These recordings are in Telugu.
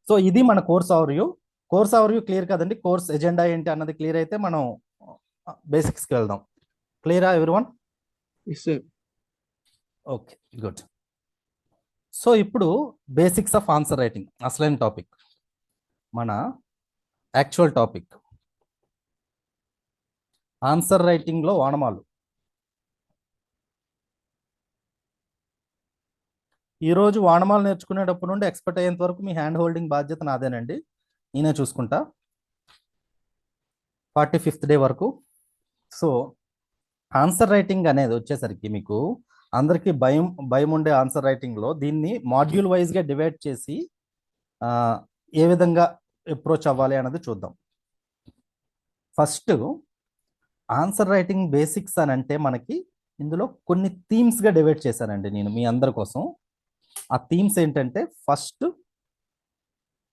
సో ఇది మన కోర్స్ ఓవర్వ్యూ క్లియర్ కదండి. కోర్స్ ఎజెండా ఏంటి అన్నది క్లియర్ అయితే మనం బేసిక్స్కి వెళ్దాం. క్లియరా ఎవ్రీవన్? Okay, good. సో ఇప్పుడు బేసిక్స్ ఆఫ్ ఆన్సర్ రైటింగ్ అసలైన టాపిక్, మన యాక్చువల్ టాపిక్ ఆన్సర్ రైటింగ్లో వానమాలు. ఈరోజు వానమాలు నేర్చుకునేటప్పుడు నుండి ఎక్స్పర్ట్ అయ్యేంత వరకు మీ హ్యాండ్ హోల్డింగ్ బాధ్యత నాదేనండి, నేనే చూసుకుంటా 45th డే వరకు. సో ఆన్సర్ రైటింగ్ అనేది వచ్చేసరికి మీకు అందరికీ భయం ఉండే ఆన్సర్ రైటింగ్లో దీన్ని మాడ్యూల్ వైజ్గా డివైడ్ చేసి ఏ విధంగా అప్రోచ్ అవ్వాలి అన్నది చూద్దాం. ఫస్ట్ ఆన్సర్ రైటింగ్ బేసిక్స్ అని అంటే మనకి ఇందులో కొన్ని థీమ్స్గా డివైడ్ చేశానండి నేను మీ అందరి కోసం. ఆ థీమ్స్ ఏంటంటే ఫస్ట్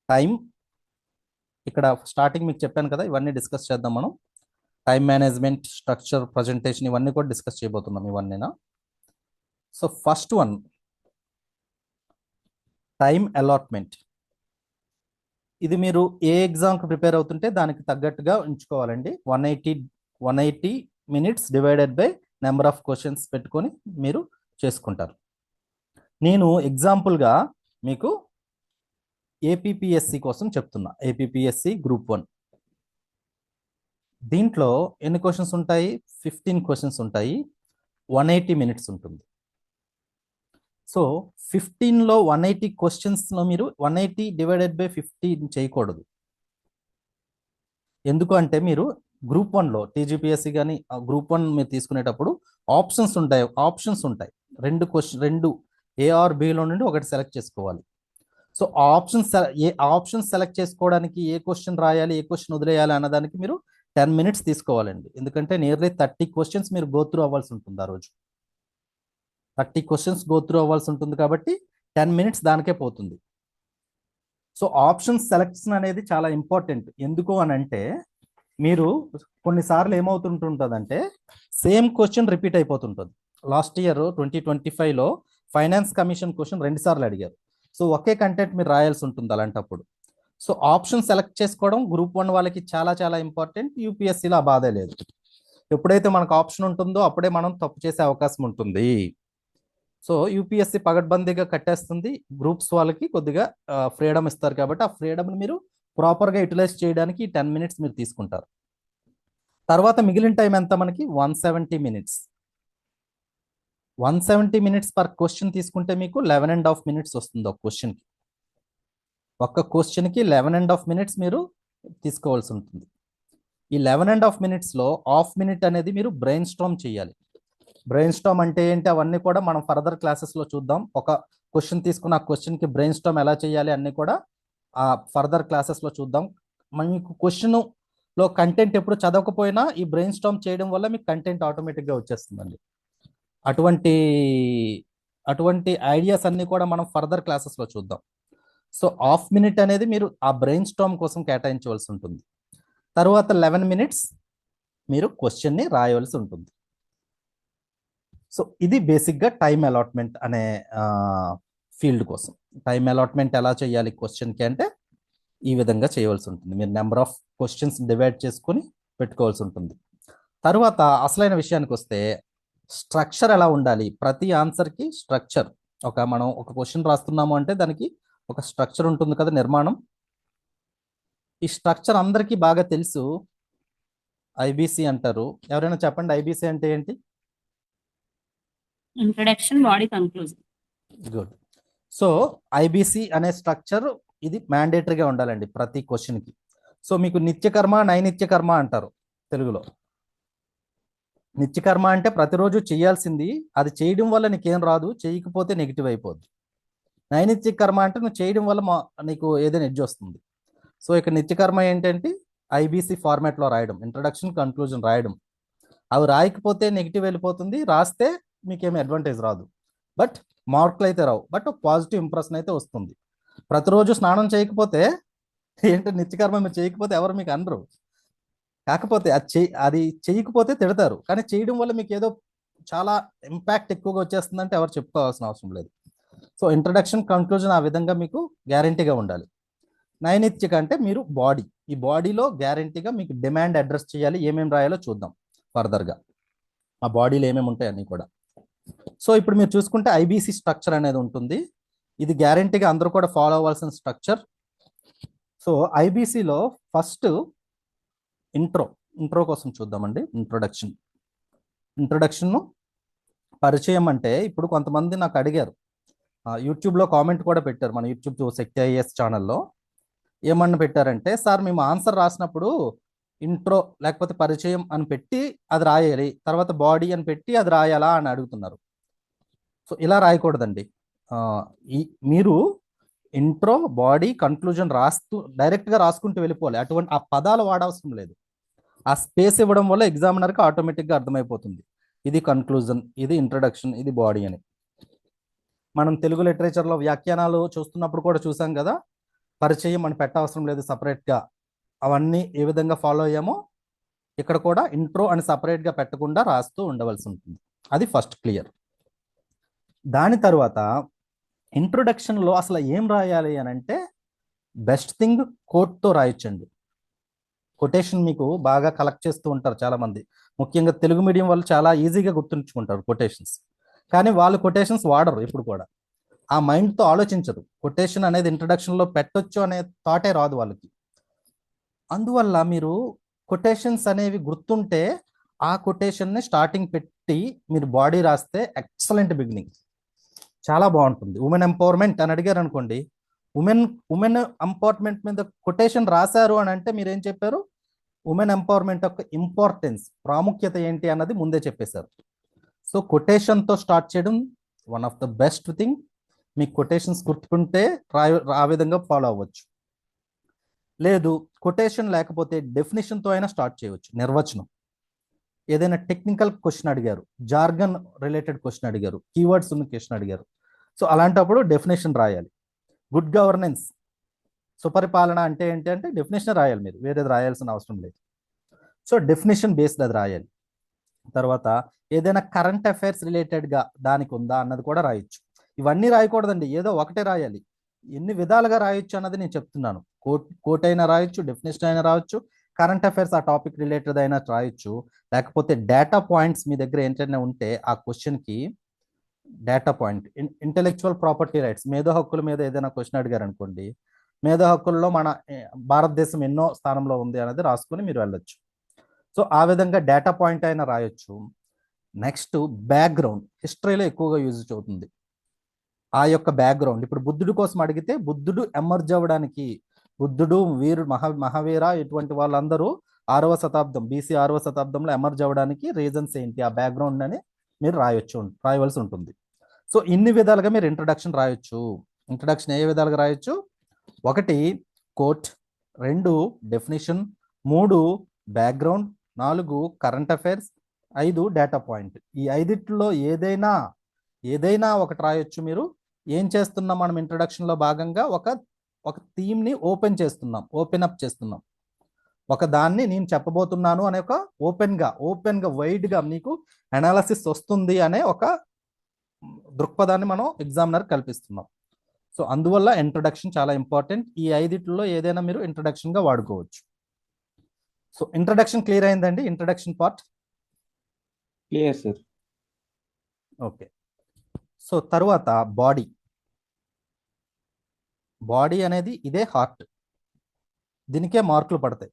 టైం, ఇక్కడ స్టార్టింగ్ మీకు చెప్పాను కదా, ఇవన్నీ డిస్కస్ చేద్దాం మనం. టైం మేనేజ్మెంట్, స్ట్రక్చర్, ప్రజెంటేషన్, ఇవన్నీ కూడా డిస్కస్ చేయబోతున్నాం ఇవన్నీనా. So first one time allotment. ఇది మీరు ఏ ఎగ్జామ్కి ప్రిపేర్ అవుతుంటే దానికి తగ్గట్టుగా ఉంచుకోవాలండి. 180 minutes divided by number of questions పెట్టుకొని మీరు చేసుకుంటారు. నేను ఎగ్జాంపుల్గా మీకు ఏపీపీఎస్సి కోసం చెప్తున్నా. ఏపీపీఎస్సి గ్రూప్ 1 దీంట్లో ఎన్ని క్వశ్చన్స్ ఉంటాయి? 15 క్వశ్చన్స్ ఉంటాయి. 180 minutes ఉంటుంది. సో 15లో 180 క్వశ్చన్స్లో మీరు 180 డివైడెడ్ బై 15 చేయకూడదు. ఎందుకు అంటే మీరు గ్రూప్ 1లో టీజీపీఎస్సి కానీ గ్రూప్ 1 మీరు తీసుకునేటప్పుడు ఆప్షన్స్ ఉంటాయి. రెండు ఏ ఆర్ బిలో నుండి ఒకటి సెలెక్ట్ చేసుకోవాలి. సో ఆప్షన్స్ సెలెక్ట్ చేసుకోవడానికి ఏ క్వశ్చన్ రాయాలి, ఏ క్వశ్చన్ వదిలేయాలి అన్నదానికి మీరు 10 minutes తీసుకోవాలండి. ఎందుకంటే నియర్లీ 30 క్వశ్చన్స్ మీరు గో త్రూ అవ్వాల్సి ఉంటుంది. ఆ రోజు 30 క్వశ్చన్స్ గో త్రూ అవ్వాల్సి ఉంటుంది కాబట్టి 10 minutes దానికే పోతుంది. సో ఆప్షన్స్ సెలెక్షన్ అనేది చాలా ఇంపార్టెంట్. ఎందుకు అని అంటే మీరు కొన్నిసార్లు ఏమవుతుంటుందంటే సేమ్ క్వశ్చన్ రిపీట్ అయిపోతుంటుంది. లాస్ట్ ఇయర్ 2025లో ఫైనాన్స్ కమిషన్ క్వశ్చన్ 2 సార్లు అడిగారు. సో ఒకే కంటెంట్ మీరు రాయాల్సి ఉంటుంది అలాంటప్పుడు. సో ఆప్షన్ సెలెక్ట్ చేసుకోవడం గ్రూప్ 1 వాళ్ళకి చాలా చాలా ఇంపార్టెంట్. యూపీఎస్సీలో ఆ బాధే లేదు. ఎప్పుడైతే మనకు ఆప్షన్ ఉంటుందో అప్పుడే మనం తప్పు చేసే అవకాశం ఉంటుంది. సో యూపీఎస్సీ పగడ్బందీగా కట్టేస్తుంది. గ్రూప్స్ వాళ్ళకి కొద్దిగా ఫ్రీడమ్ ఇస్తారు కాబట్టి ఆ ఫ్రీడమ్ని మీరు ప్రాపర్గా యూటిలైజ్ చేయడానికి 10 minutes మీరు తీసుకుంటారు. తర్వాత మిగిలిన టైం ఎంత మనకి? 170 minutes. 170 minutes పర్ క్వశ్చన్ తీసుకుంటే మీకు 11.5 minutes వస్తుంది ఒక క్వశ్చన్కి. ఒక్క క్వశ్చన్కి 11.5 minutes మీరు తీసుకోవాల్సి ఉంటుంది. ఈ 11.5 minutesలో హాఫ్ మినిట్ అనేది మీరు బ్రెయిన్ స్టార్మ్ చేయాలి. బ్రెయిన్ స్టార్మ్ అంటే ఏంటి అవన్నీ కూడా మనం ఫర్దర్ క్లాసెస్లో చూద్దాం. ఒక క్వశ్చన్ తీసుకున్న ఆ క్వశ్చన్కి బ్రెయిన్ స్టార్మ్ ఎలా చేయాలి అన్నీ కూడా ఆ ఫర్దర్ క్లాసెస్లో చూద్దాం. మీకు క్వశ్చన్లో కంటెంట్ ఎప్పుడు చదవకపోయినా ఈ బ్రెయిన్ స్టార్మ్ చేయడం వల్ల మీకు కంటెంట్ ఆటోమేటిక్గా వచ్చేస్తుందండి. అటువంటి ఐడియాస్ అన్నీ కూడా మనం ఫర్దర్ క్లాసెస్లో చూద్దాం. సో హాఫ్ మినిట్ అనేది మీరు ఆ బ్రెయిన్ స్టార్మ్ కోసం కేటాయించవలసి ఉంటుంది. తర్వాత 11 minutes మీరు క్వశ్చన్ని రాయవలసి ఉంటుంది. సో ఇది బేసిక్గా టైం అలాట్మెంట్ అనే ఫీల్డ్ కోసం. టైం అలాట్మెంట్ ఎలా చేయాలి క్వశ్చన్కి అంటే ఈ విధంగా చేయవలసి ఉంటుంది. మీరు నెంబర్ ఆఫ్ క్వశ్చన్స్ డివైడ్ చేసుకొని పెట్టుకోవాల్సి ఉంటుంది. తర్వాత అసలైన విషయానికి వస్తే స్ట్రక్చర్ ఎలా ఉండాలి? ప్రతి ఆన్సర్కి స్ట్రక్చర్, మనం ఒక క్వశ్చన్ రాస్తున్నాము అంటే దానికి ఒక స్ట్రక్చర్ ఉంటుంది కదా, నిర్మాణం. ఈ స్ట్రక్చర్ అందరికీ బాగా తెలుసు, ఐబీసీ అంటారు. ఎవరైనా చెప్పండి ఐబీసీ అంటే ఏంటి? Introduction, body, conclusion. Good. So IBC అనే స్ట్రక్చర్ ఇది మ్యాండేటరీగా ఉండాలండి ప్రతి క్వశ్చన్కి. సో మీకు నిత్యకర్మ, నైనిత్యకర్మ అంటారు తెలుగులో. నిత్యకర్మ అంటే ప్రతిరోజు చేయాల్సింది, అది చేయడం వల్ల నీకేం రాదు, చేయకపోతే నెగిటివ్ అయిపోద్ది. నైనిత్య కర్మ అంటే నువ్వు చేయడం వల్ల నీకు ఏదైనా ఎడ్జ్ వస్తుంది. సో ఇక నిత్యకర్మ ఏంటంటే ఐబీసీ ఫార్మాట్లో రాయడం, ఇంట్రడక్షన్, కన్క్లూజన్ రాయడం. అవి రాయకపోతే నెగిటివ్ వెళ్ళిపోతుంది, రాస్తే మీకేమి అడ్వాంటేజ్ రాదు, బట్ మార్కులు అయితే రావు, బట్ పాజిటివ్ ఇంప్రెషన్ అయితే వస్తుంది. ప్రతిరోజు స్నానం చేయకపోతే ఏంటి, నిత్యకర్మ మీరు చేయకపోతే ఎవరు మీకు అనరు. కాకపోతే అది చేయకపోతే తిడతారు, కానీ చేయడం వల్ల మీకు ఏదో చాలా ఇంపాక్ట్ ఎక్కువగా వచ్చేస్తుందంటే ఎవరు చెప్పుకోవాల్సిన అవసరం లేదు. సో ఇంట్రడక్షన్, కన్క్లూజన్ ఆ విధంగా మీకు గ్యారంటీగా ఉండాలి. నైమిత్తిక అంటే మీరు బాడీ, ఈ బాడీలో గ్యారంటీగా మీకు డిమాండ్ అడ్రస్ చేయాలి. ఏమేమి రాయాలో చూద్దాం ఫర్దర్గా, ఆ బాడీలో ఏమేమి ఉంటాయి అన్నీ కూడా. సో ఇప్పుడు మీరు చూసుకుంటే ఐబీసీ స్ట్రక్చర్ అనేది ఉంటుంది. ఇది గ్యారంటీగా అందరూ కూడా ఫాలో అవ్వాల్సిన స్ట్రక్చర్. సో ఐబీసీలో ఫస్ట్ ఇంట్రో కోసం చూద్దామండి. ఇంట్రొడక్షన్ పరిచయం అంటే, ఇప్పుడు కొంతమంది నాకు అడిగారు, యూట్యూబ్లో కామెంట్ కూడా పెట్టారు, మన యూట్యూబ్ శక్తి ఐఏఎస్ ఛానల్లో. ఏమన్నా పెట్టారంటే, సార్ మేము ఆన్సర్ రాసినప్పుడు ఇంట్రో లేకపోతే పరిచయం అని పెట్టి అది రాయాలి, తర్వాత బాడీ అని పెట్టి అది రాయాలా అని అడుగుతున్నారు. సో ఇలా రాయకూడదండి. మీరు ఇంట్రో, బాడీ, కన్క్లూజన్ రాస్తూ డైరెక్ట్గా రాసుకుంటూ వెళ్ళిపోవాలి. అటువంటి ఆ పదాలు వాడవసరం లేదు. ఆ స్పేస్ ఇవ్వడం వల్ల ఎగ్జామినర్కి ఆటోమేటిక్గా అర్థమైపోతుంది, ఇది కన్క్లూజన్, ఇది ఇంట్రడక్షన్, ఇది బాడీ అని. మనం తెలుగు లిటరేచర్లో వ్యాఖ్యానాలు చూస్తున్నప్పుడు కూడా చూసాం కదా, పరిచయం అని పెట్టవసరం లేదు సపరేట్గా. అవన్నీ ఏ విధంగా ఫాలో అయ్యామో ఇక్కడ కూడా ఇంట్రో అని సపరేట్గా పెట్టకుండా రాస్తూ ఉండవలసి ఉంటుంది. అది ఫస్ట్ క్లియర్. దాని తర్వాత ఇంట్రొడక్షన్లో అసలు ఏం రాయాలి అని అంటే, బెస్ట్ థింగ్ కోట్తో రాయొచ్చండి. కొటేషన్ మీకు బాగా కలెక్ట్ చేస్తూ ఉంటారు చాలామంది, ముఖ్యంగా తెలుగు మీడియం వాళ్ళు చాలా ఈజీగా గుర్తుంచుకుంటారు కొటేషన్స్. కానీ వాళ్ళు కొటేషన్స్ వాడరు ఎప్పుడు కూడా, ఆ మైండ్తో ఆలోచించరు. కొటేషన్ అనేది ఇంట్రడక్షన్లో పెట్టొచ్చు అనే థాటే రాదు వాళ్ళకి. అందువల్ల మీరు కొటేషన్స్ అనేవి గుర్తుంటే ఆ కొటేషన్ని స్టార్టింగ్ పెట్టి మీరు బాడీ రాస్తే ఎక్సలెంట్ బిగినింగ్, చాలా బాగుంటుంది. ఉమెన్ ఎంపవర్మెంట్ అని అడిగారు అనుకోండి, ఉమెన్ ఎంపవర్మెంట్ మీద కొటేషన్ రాశారు అని అంటే మీరు ఏం చెప్పారు, ఉమెన్ ఎంపవర్మెంట్ యొక్క ఇంపార్టెన్స్, ప్రాముఖ్యత ఏంటి అన్నది ముందే చెప్పేశారు. సో కొటేషన్తో స్టార్ట్ చేయడం one of the best thing. మీకు కొటేషన్స్ గుర్తుకుంటే ఆ విధంగా ఫాలో అవ్వచ్చు. లేదు కొటేషన్ లేకపోతే డెఫినేషన్తో అయినా స్టార్ట్ చేయవచ్చు. నిర్వచనం, ఏదైనా టెక్నికల్ క్వశ్చన్ అడిగారు, జార్గన్ రిలేటెడ్ క్వశ్చన్ అడిగారు, కీవర్డ్స్ ఉన్న క్వశ్చన్ అడిగారు, సో అలాంటప్పుడు డెఫినేషన్ రాయాలి. గుడ్ గవర్నెన్స్, సుపరిపాలన అంటే ఏంటి అంటే డెఫినేషన్ రాయాలి, మీరు వేరేది రాయాల్సిన అవసరం లేదు. సో డెఫినేషన్ బేస్డ్ అది రాయాలి. తర్వాత ఏదైనా కరెంట్ అఫైర్స్ రిలేటెడ్గా దానికి ఉందా అన్నది కూడా రాయొచ్చు. ఇవన్నీ రాయకూడదండి, ఏదో ఒకటే రాయాలి. ఎన్ని విధాలుగా రాయొచ్చు అన్నది నేను చెప్తున్నాను. కోట్ అయినా రాయొచ్చు, డెఫినేషన్ అయినా రాయొచ్చు, కరెంట్ అఫైర్స్ ఆ టాపిక్ రిలేటెడ్ అయినా రాయొచ్చు. లేకపోతే డేటా పాయింట్స్ మీ దగ్గర ఏంటైనా ఉంటే ఆ క్వశ్చన్కి data point, intellectual property rights, మేధో హక్కుల మీద ఏదైనా క్వశ్చన్ అడిగారు అనుకోండి, మేధో హక్కుల్లో మన భారతదేశం ఎన్నో స్థానంలో ఉంది అనేది రాసుకొని మీరు వెళ్ళొచ్చు. సో ఆ విధంగా డేటా పాయింట్ అయినా రాయొచ్చు. నెక్స్ట్ బ్యాక్గ్రౌండ్, హిస్టరీలో ఎక్కువగా యూజ్ అవుతుంది ఆ యొక్క బ్యాక్గ్రౌండ్. ఇప్పుడు బుద్ధుడి కోసం అడిగితే బుద్ధుడు ఎమర్జ్ అవ్వడానికి, బుద్ధుడు మహావీర ఇటువంటి వాళ్ళందరూ 6వ శతాబ్దం బీసీ 6వ శతాబ్దంలో ఎమర్జ్ అవ్వడానికి రీజన్స్ ఏంటి, ఆ బ్యాక్గ్రౌండ్ అని మీరు రాయవలసి ఉంటుంది. సో ఇన్ని విధాలుగా మీరు ఇంట్రడక్షన్ రాయొచ్చు. ఇంట్రడక్షన్ ఏ విధాలుగా రాయొచ్చు, 1 quote, 2 definition, 3 background, 4 current affairs, 5 data point. ఈ 5లో ఏదైనా ఒకటి రాయొచ్చు. మీరు ఏం చేస్తున్నాం, మనం ఇంట్రడక్షన్లో భాగంగా ఒక థీమ్ని ఓపెన్ అప్ చేస్తున్నాం. ఒక దాన్ని నేను చెప్పబోతున్నాను అనే ఒక ఓపెన్గా వైడ్గా మీకు అనాలసిస్ వస్తుంది అనే ఒక దృక్పథాన్ని మనం ఎగ్జామినర్ కల్పిస్తున్నాం. సో అందువల్ల ఇంట్రడక్షన్ చాలా ఇంపార్టెంట్. ఈ 5లో ఏదైనా మీరు ఇంట్రడక్షన్గా వాడుకోవచ్చు. సో ఇంట్రడక్షన్ క్లియర్ అయిందండి, introduction part clear sir. Okay. So తరువాత బాడీ అనేది ఇదే హార్ట్, దీనికే మార్కులు పడతాయి.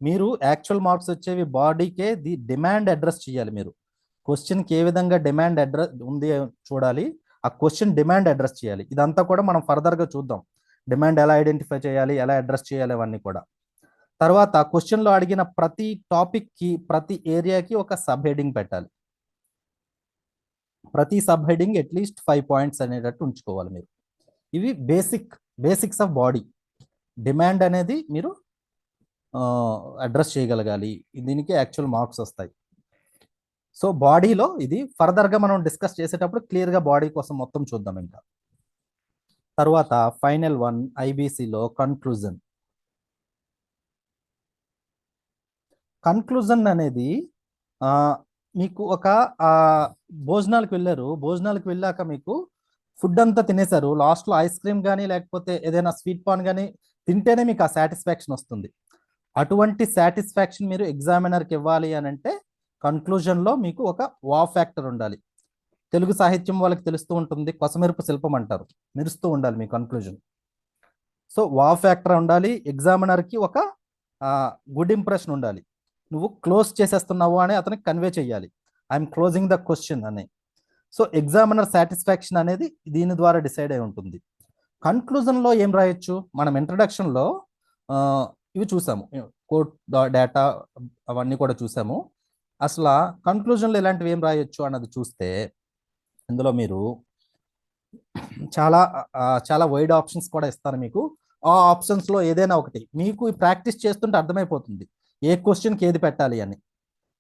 మీరు యాక్చువల్ మార్క్స్ వచ్చేవి బాడీకే, డిమాండ్ అడ్రస్ చేయాలి. మీరు క్వశ్చన్కి ఏ విధంగా డిమాండ్ అడ్రస్ ఉంది చూడాలి, ఆ క్వశ్చన్ డిమాండ్ అడ్రస్ చేయాలి. ఇదంతా కూడా మనం ఫర్దర్గా చూద్దాం, డిమాండ్ ఎలా ఐడెంటిఫై చేయాలి, ఎలా అడ్రస్ చేయాలి, అవన్నీ కూడా. తర్వాత క్వశ్చన్లో అడిగిన ప్రతి టాపిక్కి, ప్రతి ఏరియాకి ఒక సబ్ హెడింగ్ పెట్టాలి. ప్రతి సబ్ హెడింగ్ అట్లీస్ట్ 5 పాయింట్స్ అనేటట్టు ఉంచుకోవాలి మీరు. ఇవి బేసిక్స్ ఆఫ్ బాడీ. డిమాండ్ అనేది మీరు అడ్రస్ చేయగలగాలి, దీనికి యాక్చువల్ మార్క్స్ వస్తాయి. సో బాడీలో ఇది ఫర్దర్గా మనం డిస్కస్ చేసేటప్పుడు క్లియర్గా బాడీ కోసం మొత్తం చూద్దాం. ఇంకా తర్వాత ఫైనల్ 1 ఐబీసీలో కన్క్లూజన్ అనేది మీకు ఒక భోజనాలకు వెళ్ళాక మీకు ఫుడ్ అంతా తినేశారు, లాస్ట్లో ఐస్ క్రీమ్ కానీ లేకపోతే ఏదైనా స్వీట్ పాన్ కానీ తింటేనే మీకు ఆ సాటిస్ఫాక్షన్ వస్తుంది. అటువంటి సాటిస్ఫాక్షన్ మీరు ఎగ్జామినర్కి ఇవ్వాలి అని అంటే కన్క్లూజన్లో మీకు ఒక వా ఫ్యాక్టర్ ఉండాలి. తెలుగు సాహిత్యం వాళ్ళకి తెలుస్తూ ఉంటుంది, కొసమెరుపు శిల్పం అంటారు, మెరుస్తూ ఉండాలి మీ కన్క్లూజన్. సో వా ఫ్యాక్టర్ ఉండాలి, ఎగ్జామినర్కి ఒక గుడ్ ఇంప్రెషన్ ఉండాలి. నువ్వు క్లోజ్ చేసేస్తున్నావు అని అతనికి కన్వే చేయాలి, ఐఎమ్ క్లోజింగ్ ద క్వశ్చన్ అని. సో ఎగ్జామినర్ సాటిస్ఫాక్షన్ అనేది దీని ద్వారా డిసైడ్ అయి ఉంటుంది. కన్క్లూజన్లో ఏం రాయొచ్చు, మనం ఇంట్రడక్షన్లో ఇవి చూసాము, కోడ్ డేటా అవన్నీ కూడా చూసాము. అసలు కన్క్లూజన్లో ఇలాంటివి ఏం రాయొచ్చు అన్నది చూస్తే ఇందులో మీరు చాలా చాలా వైడ్ ఆప్షన్స్ కూడా ఇస్తారు మీకు. ఆ ఆప్షన్స్లో ఏదైనా ఒకటి మీకు ప్రాక్టీస్ చేస్తుంటే అర్థమైపోతుంది ఏ క్వశ్చన్కి ఏది పెట్టాలి అని.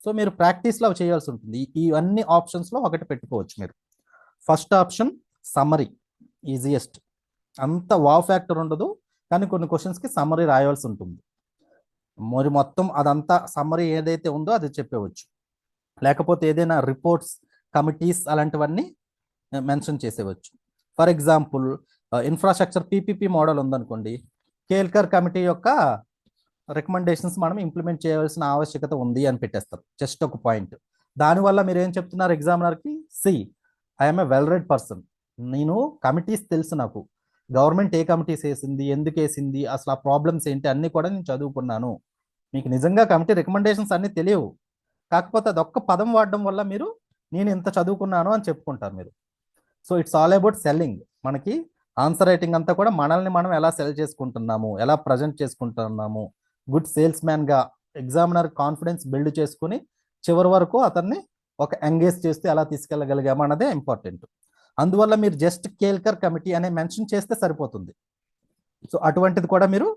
సో మీరు ప్రాక్టీస్లో చేయాల్సి ఉంటుంది. ఇవన్నీ ఆప్షన్స్లో ఒకటి పెట్టుకోవచ్చు మీరు. First option summary, easiest. అంత వావ్ ఫ్యాక్టర్ ఉండదు, కానీ కొన్ని క్వశ్చన్స్కి సమ్మరీ రాయాల్సి ఉంటుంది. మరి మొత్తం అదంతా సమ్మరీ ఏదైతే ఉందో అది చెప్పవచ్చు. లేకపోతే ఏదైనా రిపోర్ట్స్, కమిటీస్ అలాంటివన్నీ మెన్షన్ చేసేవచ్చు. For example infrastructure PPP model ఉందనుకోండి, కేల్కర్ కమిటీ యొక్క రికమెండేషన్స్ మనం ఇంప్లిమెంట్ చేయాల్సిన ఆవశ్యకత ఉంది అని పెట్టేస్తారు, జస్ట్ ఒక పాయింట్. దానివల్ల మీరు ఏం చెప్తున్నారు ఎగ్జామినర్కి, see I'm a well read person, నేను కమిటీస్ తెలుసు, నాకు గవర్నమెంట్ ఏ కమిటీస్ వేసింది, ఎందుకు వేసింది, అసలు ఆ ప్రాబ్లమ్స్ ఏంటి అన్నీ కూడా నేను చదువుకున్నాను. మీకు నిజంగా కమిటీ రికమెండేషన్స్ అన్నీ తెలియవు, కాకపోతే అదొక్క పదం వాడడం వల్ల మీరు నేను ఇంత చదువుకున్నాను అని చెప్పుకుంటారు మీరు. So it's all about selling. మనకి ఆన్సర్ రైటింగ్ అంతా కూడా మనల్ని మనం ఎలా సెల్ చేసుకుంటున్నాము, ఎలా ప్రజెంట్ చేసుకుంటున్నాము, గుడ్ సేల్స్ మ్యాన్గా ఎగ్జామినర్ కాన్ఫిడెన్స్ బిల్డ్ చేసుకుని చివరి వరకు అతన్ని ఒక ఎంగేజ్ చేస్తే ఎలా తీసుకెళ్ళగలిగాము అన్నదే ఇంపార్టెంట్. అందువల్ల మీరు జస్ట్ కేల్కర్ కమిటీ అనే మెన్షన్ చేస్తే సరిపోతుంది. సో అటువంటిది కూడా మీరు,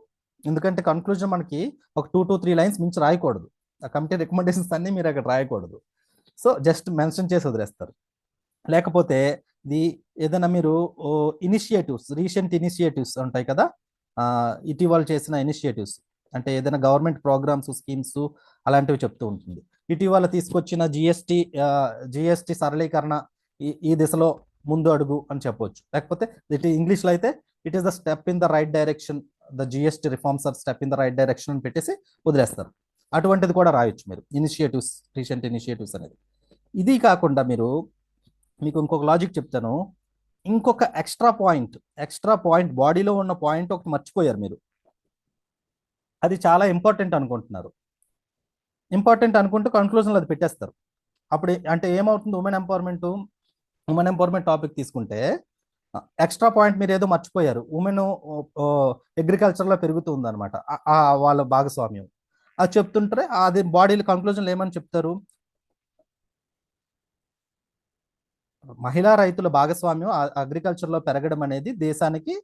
ఎందుకంటే కన్క్లూజన్ మనకి ఒక 2 to 3 లైన్స్ మించి రాయకూడదు, ఆ కమిటీ రికమెండేషన్స్ అన్నీ మీరు అక్కడ రాయకూడదు. సో జస్ట్ మెన్షన్ చేసి వదిలేస్తారు. లేకపోతే ఇది ఏదైనా మీరు ఇనిషియేటివ్స్, రీసెంట్ ఇనిషియేటివ్స్ ఉంటాయి కదా, ఇటీవల చేసిన ఇనిషియేటివ్స్ అంటే ఏదైనా గవర్నమెంట్ ప్రోగ్రామ్స్, స్కీమ్స్ అలాంటివి చెప్తూ ఉంటుంది. ఇటీవల తీసుకొచ్చిన జిఎస్టి సరళీకరణ ఈ దిశలో ముందు అడుగు అని చెప్పవచ్చు. లేకపోతే ఇంగ్లీష్లో అయితే it is the step in the right direction, the GST reforms are step in the right direction అని పెట్టేసి వదిలేస్తారు. అటువంటిది కూడా రాయొచ్చు మీరు, ఇనిషియేటివ్స్, రీసెంట్ ఇనిషియేటివ్స్ అనేది. ఇది కాకుండా మీకు ఇంకొక లాజిక్ చెప్తాను, ఇంకొక ఎక్స్ట్రా పాయింట్ బాడీలో ఉన్న పాయింట్ ఒకటి మర్చిపోయారు మీరు, అది చాలా ఇంపార్టెంట్ అనుకుంటూ కన్క్లూజన్లో అది పెట్టేస్తారు. అప్పుడు అంటే ఏమవుతుంది, ఉమెన్ ఎంపవర్మెంట్ టాపిక్ తీసుకుంటే ఎక్స్ట్రా పాయింట్ మీరు ఏదో మర్చిపోయారు, ఉమెన్ అగ్రికల్చర్లో పెరుగుతుంది అనమాట వాళ్ళ భాగస్వామ్యం, అది చెప్తుంటే అది బాడీలో కన్క్లూజన్లు ఏమని చెప్తారు, మహిళా రైతుల భాగస్వామ్యం అగ్రికల్చర్లో పెరగడం అనేది దేశానికి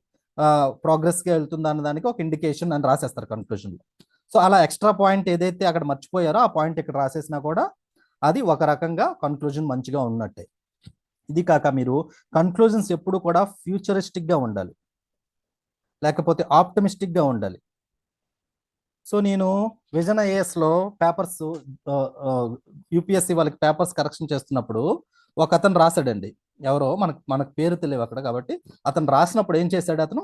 ప్రోగ్రెస్కి వెళ్తుంది అన్నదానికి ఒక ఇండికేషన్ అని రాసేస్తారు కన్క్లూజన్లో. సో అలా ఎక్స్ట్రా పాయింట్ ఏదైతే అక్కడ మర్చిపోయారో ఆ పాయింట్ ఇక్కడ రాసేసినా కూడా అది ఒక రకంగా కన్క్లూజన్ మంచిగా ఉన్నట్టే. ఇది కాక మీరు కన్క్లూజన్స్ ఎప్పుడు కూడా ఫ్యూచరిస్టిక్గా ఉండాలి, లేకపోతే ఆప్టమిస్టిక్గా ఉండాలి. సో నేను విజన్ ఐఏఎస్లో పేపర్స్, యూపీఎస్సీ వాళ్ళకి పేపర్స్ కరెక్షన్ చేస్తున్నప్పుడు ఒక అతను రాశాడండి, ఎవరో మనకు పేరు తెలియదు అక్కడ, కాబట్టి అతను రాసినప్పుడు ఏం చేశాడు, అతను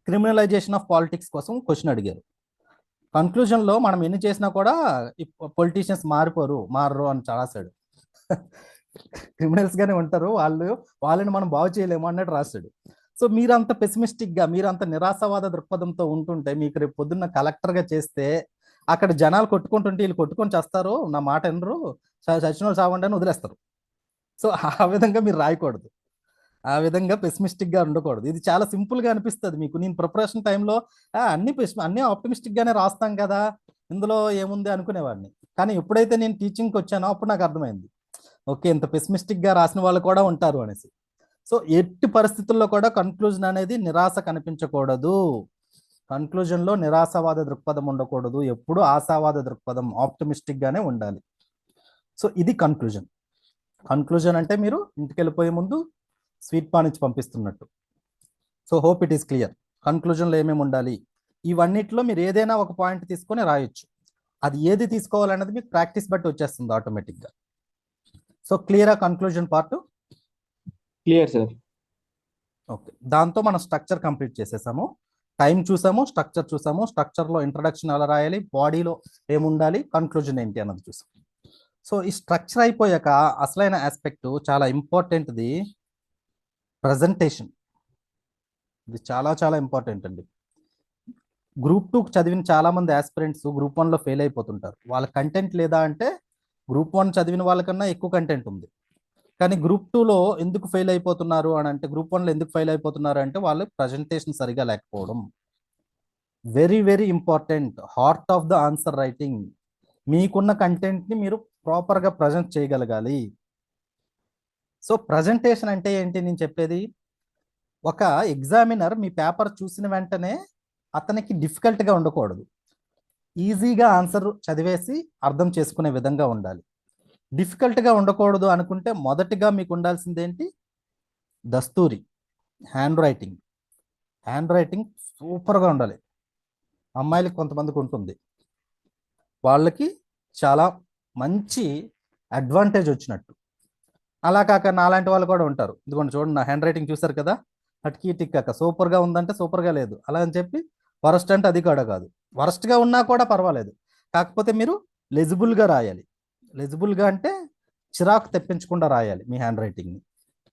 క్రిమినలైజేషన్ ఆఫ్ పాలిటిక్స్ కోసం క్వశ్చన్ అడిగారు. కన్క్లూజన్లో మనం ఎన్ని చేసినా కూడా పొలిటీషియన్స్ మారరు అని రాశాడు. క్రిమినల్స్గానే ఉంటారు వాళ్ళని మనం బాగు చేయలేము అన్నట్టు రాశాడు. సో మీరు అంత పెసిమిస్టిక్గా, మీరు అంత నిరాశవాద దృక్పథంతో ఉంటుంటే మీకు రేపు పొద్దున్న కలెక్టర్గా చేస్తే అక్కడ జనాలు కొట్టుకుంటుంటే వీళ్ళు కొట్టుకొని చేస్తారు, నా మాట వినరు, చచ్చిన వాళ్ళు చావండి అని వదిలేస్తారు. సో ఆ విధంగా మీరు రాయకూడదు, ఆ విధంగా పెసిమిస్టిక్గా ఉండకూడదు. ఇది చాలా సింపుల్గా అనిపిస్తుంది మీకు, నేను ప్రిపరేషన్ టైంలో అన్నీ ఆప్టమిస్టిక్గానే రాస్తాం కదా, ఇందులో ఏముంది అనుకునేవాడిని. కానీ ఎప్పుడైతే నేను టీచింగ్కి వచ్చానో అప్పుడు నాకు అర్థమైంది, ఓకే ఇంత పెసిమిస్టిక్గా రాసిన వాళ్ళు కూడా ఉంటారు అనేసి. సో ఎట్టి పరిస్థితుల్లో కూడా కన్క్లూజన్ అనేది నిరాశ కనిపించకూడదు, కన్క్లూజన్లో నిరాశవాద దృక్పథం ఉండకూడదు, ఎప్పుడు ఆశావాద దృక్పథం, ఆప్టమిస్టిక్గానే ఉండాలి. సో ఇది కన్క్లూజన్ అంటే మీరు ఇంటికి వెళ్ళిపోయే ముందు స్వీట్ పాన్ ఇచ్చి పంపిస్తున్నట్టు. So hope it is clear. కన్క్లూజన్లో ఏమేమి ఉండాలి, ఇవన్నిట్లో మీరు ఏదైనా ఒక పాయింట్ తీసుకొని రాయొచ్చు, అది ఏది తీసుకోవాలనేది మీకు ప్రాక్టీస్ బట్టి వచ్చేస్తుంది ఆటోమేటిక్గా. సో క్లియరా conclusion part? Clear sir. Okay, దాంతో మనం స్ట్రక్చర్ కంప్లీట్ చేసేసాము. టైం చూసాము, స్ట్రక్చర్ చూసాము. స్ట్రక్చర్లో ఇంట్రడక్షన్ ఎలా రాయాలి, బాడీలో ఏముండాలి, కన్క్లూజన్ ఏంటి అన్నది చూసాం. సో ఈ స్ట్రక్చర్ అయిపోయాక అసలైన ఆస్పెక్ట్ చాలా ఇంపార్టెంట్ది, ప్రజెంటేషన్. ఇది చాలా చాలా ఇంపార్టెంట్ అండి. గ్రూప్ 2 చదివిన చాలా మంది ఆస్పిరెంట్స్ గ్రూప్ 1లో ఫెయిల్ అయిపోతుంటారు. వాళ్ళ కంటెంట్ లేదా అంటే గ్రూప్ 1 చదివిన వాళ్ళకన్నా ఎక్కువ కంటెంట్ ఉంది, కానీ గ్రూప్ 2లో ఎందుకు ఫెయిల్ అయిపోతున్నారు అని అంటే, గ్రూప్ 1లో ఎందుకు ఫెయిల్ అయిపోతున్నారు అంటే వాళ్ళు ప్రజెంటేషన్ సరిగా లేకపోవడం. Very very important, heart of the answer writing. మీకున్న కంటెంట్ని మీరు ప్రాపర్గా ప్రజెంట్ చేయగలగాలి. సో ప్రజెంటేషన్ అంటే ఏంటి నేను చెప్పేది, ఒక ఎగ్జామినర్ మీ పేపర్ చూసిన వెంటనే అతనికి డిఫికల్ట్గా ఉండకూడదు, ఈజీగా ఆన్సర్ చదివేసి అర్థం చేసుకునే విధంగా ఉండాలి. డిఫికల్ట్గా ఉండకూడదు అనుకుంటే మొదటిగా మీకు ఉండాల్సింది ఏంటి, దస్తూరి, హ్యాండ్ రైటింగ్. హ్యాండ్ రైటింగ్ సూపర్గా ఉండాలి. అమ్మాయిలకి కొంతమందికి ఉంటుంది, వాళ్ళకి చాలా మంచి అడ్వాంటేజ్ వచ్చినట్టు. అలా కాక నాలాంటి వాళ్ళు కూడా ఉంటారు, ఇదిగోండి చూడండి నా హ్యాండ్ రైటింగ్ చూసారు కదా, అటుకి టిక్కాక సూపర్గా ఉందంటే సూపర్గా లేదు, అలా అని చెప్పి వరస్ట్ అంటే అది కూడా కాదు. వరస్ట్గా ఉన్నా కూడా పర్వాలేదు, కాకపోతే మీరు లెజిబుల్గా రాయాలి. లెజిబుల్గా అంటే చిరాకు తెప్పించకుండా రాయాలి మీ హ్యాండ్ రైటింగ్ని.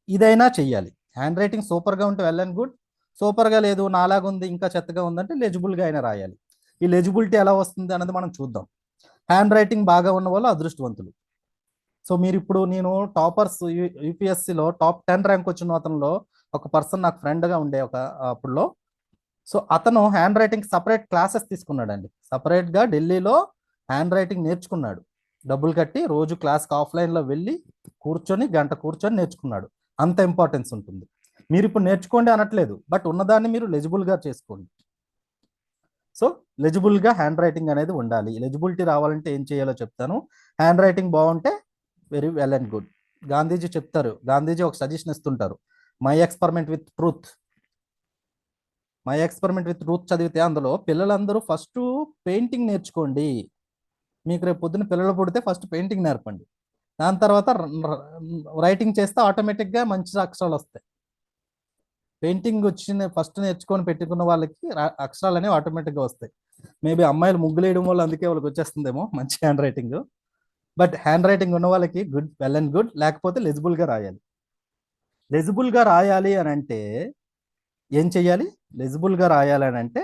ఇదైనా చెయ్యాలి. హ్యాండ్ రైటింగ్ సూపర్గా ఉంటే వెల్ అండ్ గుడ్, సూపర్గా లేదు నాలాగా ఉంది ఇంకా చెత్తగా ఉందంటే లెజిబుల్గా అయినా రాయాలి. ఈ లెజిబిలిటీ ఎలా వస్తుంది అన్నది మనం చూద్దాం. హ్యాండ్ రైటింగ్ బాగా ఉన్న వాళ్ళు అదృష్టవంతులు. సో మీరు ఇప్పుడు నేను టాపర్స్ యూపీఎస్సీలో టాప్ 10 ర్యాంక్ వచ్చిన అతనిలో ఒక పర్సన్ నాకు ఫ్రెండ్గా ఉండే ఒక అప్పుడులో. సో అతను హ్యాండ్ రైటింగ్ సపరేట్ క్లాసెస్ తీసుకున్నాడండి, సపరేట్గా ఢిల్లీలో హ్యాండ్ రైటింగ్ నేర్చుకున్నాడు. డబ్బులు కట్టి రోజు క్లాస్కి ఆఫ్లైన్లో వెళ్ళి కూర్చొని గంట కూర్చొని నేర్చుకున్నాడు. అంత ఇంపార్టెన్స్ ఉంటుంది. మీరు ఇప్పుడు నేర్చుకోండి అనట్లేదు, బట్ ఉన్నదాన్ని మీరు లెజిబుల్గా చేసుకోండి. సో లెజిబుల్గా హ్యాండ్ రైటింగ్ అనేది ఉండాలి. లెజిబిలిటీ రావాలంటే ఏం చేయాలో చెప్తాను. హ్యాండ్ రైటింగ్ బాగుంటే very well and good. Gandhiji చెప్తారు, గాంధీజీ ఒక సజెషన్ ఇస్తుంటారు, my experiment with truth. My experiment with truth చదివితే అందులో పిల్లలందరూ ఫస్ట్ పెయింటింగ్ నేర్చుకోండి. మీకు రేపు పొద్దున్న పిల్లలు పుడితే ఫస్ట్ పెయింటింగ్ నేర్పండి, దాని తర్వాత రైటింగ్ చేస్తే ఆటోమేటిక్గా మంచి అక్షరాలు వస్తాయి. పెయింటింగ్ వచ్చిన ఫస్ట్ నేర్చుకొని పెట్టుకున్న వాళ్ళకి అక్షరాలు అనేవి ఆటోమేటిక్గా వస్తాయి. మేబీ అమ్మాయిలు ముగ్గులు వేయడం వల్ల అందుకే వాళ్ళకి వచ్చేస్తుందేమో మంచి hand writing. But hand writing ఉన్న వాళ్ళకి గుడ్, వెల్ అండ్ గుడ్. లేకపోతే లెజిబుల్గా రాయాలి. లెజిబుల్గా రాయాలి అని అంటే ఏం చెయ్యాలి, లెజిబుల్గా రాయాలి అని అంటే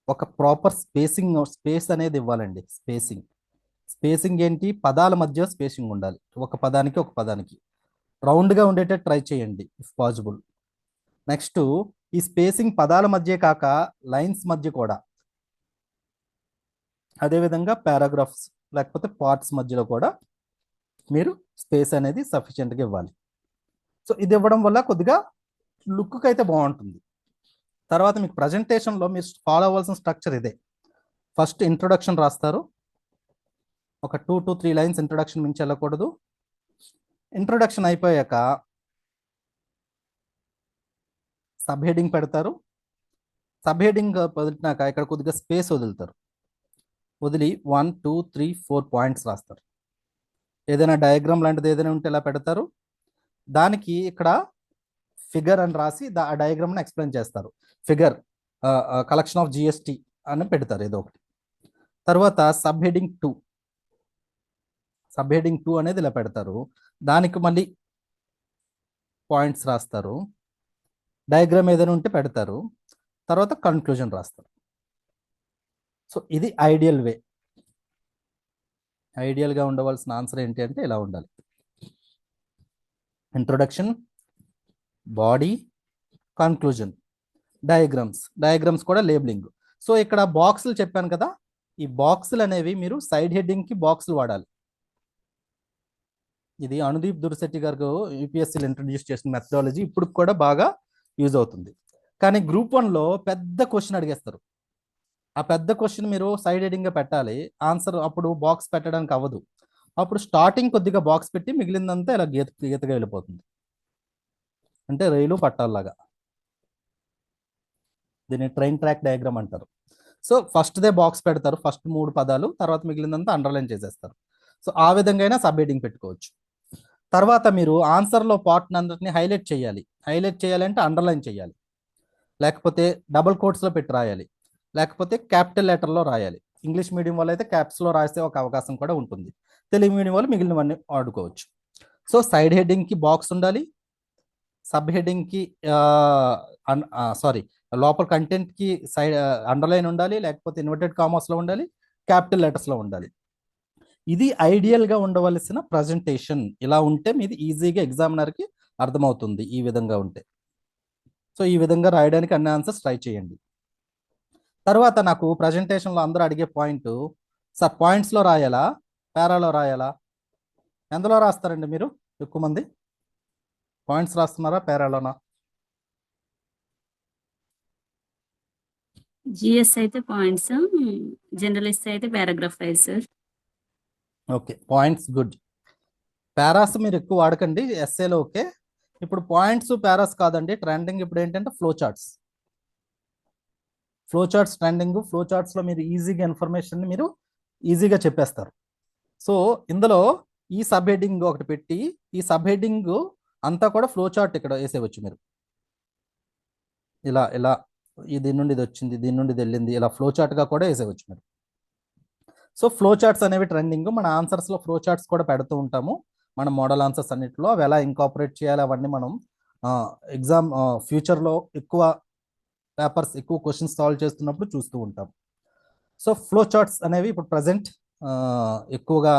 ఒక ప్రాపర్ స్పేస్ అనేది ఇవ్వాలండి. స్పేసింగ్ ఏంటి, పదాల మధ్య స్పేసింగ్ ఉండాలి. ఒక పదానికి ఒక పదానికి రౌండ్గా ఉండేటట్టు ట్రై చేయండి ఇఫ్ పాసిబుల్. నెక్స్ట్ ఈ స్పేసింగ్ పదాల మధ్య కాక లైన్స్ మధ్య కూడా, అదేవిధంగా పారాగ్రాఫ్స్ లేకపోతే పార్ట్స్ మధ్యలో కూడా మీరు స్పేస్ అనేది సఫిషియెంట్గా ఇవ్వాలి. సో ఇది ఇవ్వడం వల్ల కొద్దిగా లుక్కి అయితే బాగుంటుంది. తర్వాత మీకు ప్రజెంటేషన్లో మీరు ఫాలో అవ్వాల్సిన స్ట్రక్చర్ ఇదే. ఫస్ట్ ఇంట్రొడక్షన్ రాస్తారు, ఒక 2 to 3 లైన్స్ ఇంట్రొడక్షన్ మించి వెళ్ళకూడదు. ఇంట్రొడక్షన్ అయిపోయాక సబ్ హెడింగ్ పెడతారు. సబ్ హెడింగ్ వదిలినాక ఇక్కడ కొద్దిగా స్పేస్ వదులుతారు. వదిలి 1 2 3 4 పాయింట్స్ రాస్తారు. ఏదైనా డయాగ్రామ్ లాంటిది ఏదైనా ఉంటే ఇలా పెడతారు. దానికి ఇక్కడ ఫిగర్ అని రాసి ఆ డయాగ్రామ్ని ఎక్స్ప్లెయిన్ చేస్తారు. ఫిగర్ కలెక్షన్ ఆఫ్ జిఎస్టీ అని పెడతారు ఏదో ఒకటి. తర్వాత సబ్ హెడింగ్ 2 అనేది ఇలా పెడతారు. దానికి మళ్ళీ పాయింట్స్ రాస్తారు. డయాగ్రామ్ ఏదైనా ఉంటే పెడతారు. తర్వాత కన్క్లూజన్ రాస్తారు. సో ఇది ఐడియల్ వే. ఐడియల్గా ఉండవలసిన ఆన్సర్ ఏంటి అంటే ఇలా ఉండాలి. ఇంట్రొడక్షన్, బాడీ, కన్క్లూజన్, డయాగ్రామ్స్ కూడా లేబులింగ్. సో ఇక్కడ బాక్సులు చెప్పాను కదా, ఈ బాక్సులు అనేవి మీరు సైడ్ హెడ్డింగ్కి బాక్సులు వాడాలి. ఇది అనుదీప్ దుర్శెట్టి గారు యూపీఎస్సీలో ఇంట్రడ్యూస్ చేసిన మెథడాలజీ ఇప్పుడు కూడా బాగా యూజ్ అవుతుంది. కానీ గ్రూప్ 1లో పెద్ద క్వశ్చన్ అడిగేస్తారు. ఆ పెద్ద క్వశ్చన్ మీరు సైడ్ హెడింగ్గా పెట్టాలి. ఆన్సర్ అప్పుడు బాక్స్ పెట్టడానికి అవ్వదు. అప్పుడు స్టార్టింగ్ కొద్దిగా బాక్స్ పెట్టి మిగిలిందంతా ఇలా గీతగా వెళ్ళిపోతుంది. అంటే రైలు పట్టాల్లాగా. దీన్ని ట్రైన్ ట్రాక్ డయాగ్రామ్ అంటారు. సో ఫస్ట్దే బాక్స్ పెడతారు, ఫస్ట్ 3 పదాలు, తర్వాత మిగిలిందంతా అండర్లైన్ చేసేస్తారు. సో ఆ విధంగా అయినా సబ్ హెడింగ్ పెట్టుకోవచ్చు. తర్వాత మీరు ఆన్సర్లో పార్ట్ అందరినీ హైలైట్ చేయాలి. హైలైట్ చేయాలంటే అండర్లైన్ చేయాలి. లేకపోతే డబుల్ కోట్స్లో పెట్టి రాయాలి, లేకపోతే క్యాపిటల్ లెటర్లో రాయాలి. ఇంగ్లీష్ మీడియం వాళ్ళు అయితే క్యాప్స్లో రాసే ఒక అవకాశం కూడా ఉంటుంది. తెలుగు మీడియం వాళ్ళు మిగిలినవన్నీ వాడుకోవచ్చు. సో సైడ్ హెడ్డింగ్కి బాక్స్ ఉండాలి, సబ్ హెడ్డింగ్కి సారీ లోపల కంటెంట్కి సైడ్ అండర్లైన్ ఉండాలి, లేకపోతే ఇన్వర్టెడ్ కామర్స్లో ఉండాలి, క్యాపిటల్ లెటర్స్లో ఉండాలి. ఇది ఐడియల్గా ఉండవలసిన ప్రజెంటేషన్. ఇలా ఉంటే మీది ఈజీగా ఎగ్జామినర్కి అర్థమవుతుంది ఈ విధంగా ఉంటే. సో ఈ విధంగా రాయడానికి అన్ని ఆన్సర్స్ ట్రై చేయండి. తర్వాత నాకు ప్రజెంటేషన్లో అందరూ అడిగే పాయింట్, సార్ పాయింట్స్లో రాయాలా పేరాలో రాయాలా? ఎందులో రాస్తారండి మీరు ఎక్కువ మంది? పాయింట్స్ రాస్తున్నారా పేరాలోనా? జిఎస్ అయితే పాయింట్స్, జనరలిస్ట్ అయితే paragraph wise sir. Okay, points good. Paras మీరు ఎక్కువ వాడకండి, ఎస్ఏలో ఓకే. ఇప్పుడు పాయింట్స్ పారాస్ కాదండి ట్రెండింగ్. ఇప్పుడు ఏంటంటే flow charts. Flow charts trending. Flow చార్ట్స్లో మీరు ఈజీగా ఇన్ఫర్మేషన్ మీరు ఈజీగా చెప్పేస్తారు. సో ఇందులో ఈ సబ్ హెడ్డింగ్ ఒకటి పెట్టి, ఈ సబ్ హెడ్డింగ్ అంతా కూడా ఫ్లో చార్ట్ ఇక్కడ వేసేవచ్చు మీరు. ఇలా ఇలా దీని నుండి ఇది వచ్చింది, దీని నుండి ఇది వెళ్ళింది, ఇలా ఫ్లో చార్ట్గా కూడా వేసేవచ్చు మీరు. సో ఫ్లో చార్ట్స్ అనేవి ట్రెండింగ్. మన ఆన్సర్స్లో ఫ్లో చార్ట్స్ కూడా పెడుతూ ఉంటాము. మన మోడల్ ఆన్సర్స్ అన్నింటిలో అవి ఎలా ఇంకాపరేట్ చేయాలి అవన్నీ మనం ఎగ్జామ్ ఫ్యూచర్లో ఎక్కువ పేపర్స్ ఎక్కువ క్వశ్చన్స్ సాల్వ్ చేస్తున్నప్పుడు చూస్తూ ఉంటాం. సో ఫ్లో చార్ట్స్ అనేవి ఇప్పుడు ప్రజెంట్ ఎక్కువగా